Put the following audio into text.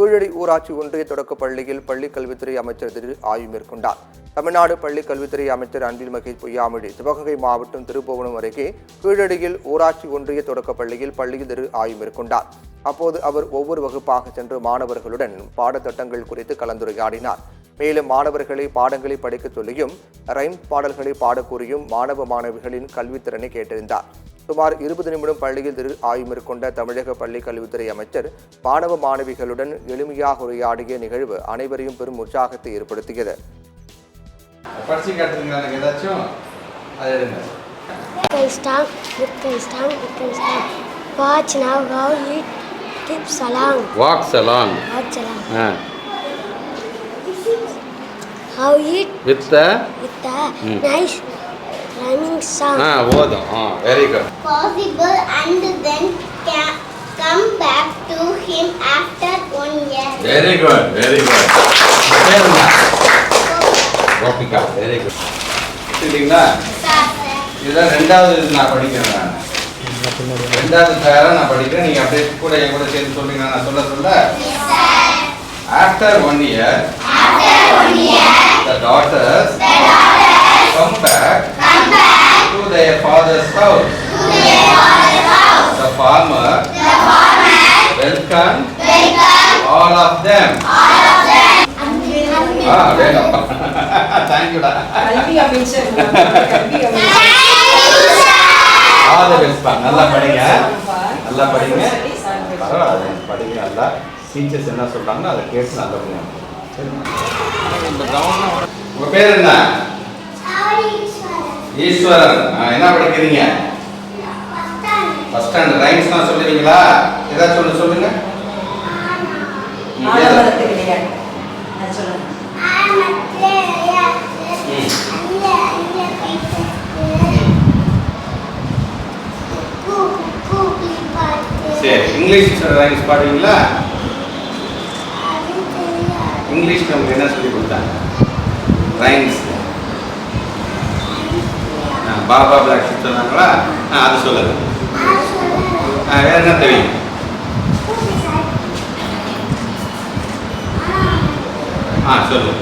கீழடி ஊராட்சி ஒன்றிய தொடக்கப் பள்ளியில் பள்ளிக் கல்வித்துறை அமைச்சர் திரு ஆய்வு மேற்கொண்டார். தமிழ்நாடு பள்ளிக் கல்வித்துறை அமைச்சர் அன்பில் மகேஷ் பொய்யாமொழி சிவகங்கை மாவட்டம் திருப்புவனம் அருகே கீழடியில் ஊராட்சி ஒன்றிய தொடக்கப் பள்ளியில் திரு ஆய்வு மேற்கொண்டார். அப்போது அவர் ஒவ்வொரு வகுப்பாக சென்று மாணவர்களுடன் பாடத்திட்டங்கள் குறித்து கலந்துரையாடினார். மேலும் மாணவர்களை பாடங்களை படிக்க சொல்லியும் ரைம் பாடல்களை பாடக்கூறியும் மாணவ மாணவிகளின் கல்வித்திறனை கேட்டறிந்தார். சுமார் 20 நிமிடம் பள்ளியில் திரு ஆய்வு மேற்கொண்ட தமிழக பள்ளி கல்வித்துறை அமைச்சர் மாணவ மாணவிகளுடன் எளிமையாக உரையாடிய நிகழ்வு அனைவரையும் பெரும் உற்சாகத்தை ஏற்படுத்தியது. How eat with the nice rhyming song. Very good. Possible and then come back to him after 1 year. Very good, very good. Gopika, very good. சரிங்களா? இதுதான் ரெண்டாவது நான் படிக்கிறேன். ரெண்டாவது தயாரா நான் படிக்கிறேன். நீங்க அப்படியே கூட என் கூட சேர்ந்து சொல்றீங்க. நான் சொல்ல After 1 year, the daughters come back to their father's house. The farmer welcomed all of them. Thank you. All the best. நல்லா படிங்க. படிங்க நல்லா. டீச்சர்ஸ் என்ன சொல்றாங்க அதை கேட்டு நல்லா பண்ணுங்க. உங்க பேர் என்ன? ஈஸ்வரன். என்ன படிக்கிறீங்க? First standard. ரைம்ஸ்லாம் சொல்லுவீங்களா? ஏதாச்சும் ஒன்று சொல்லுங்க. சரி, இங்கிலீஷ் ரைம்ஸ் பாடுவீங்களா? இங்கிலீஷ் நமக்கு என்ன சொல்லி கொடுத்தாங்க? ரைம்ஸ். பாபா பிளாக் ஷிப் சொன்னாங்களா? அது சொல்லுங்க. வேற என்ன தெரியும்? சொல்லு.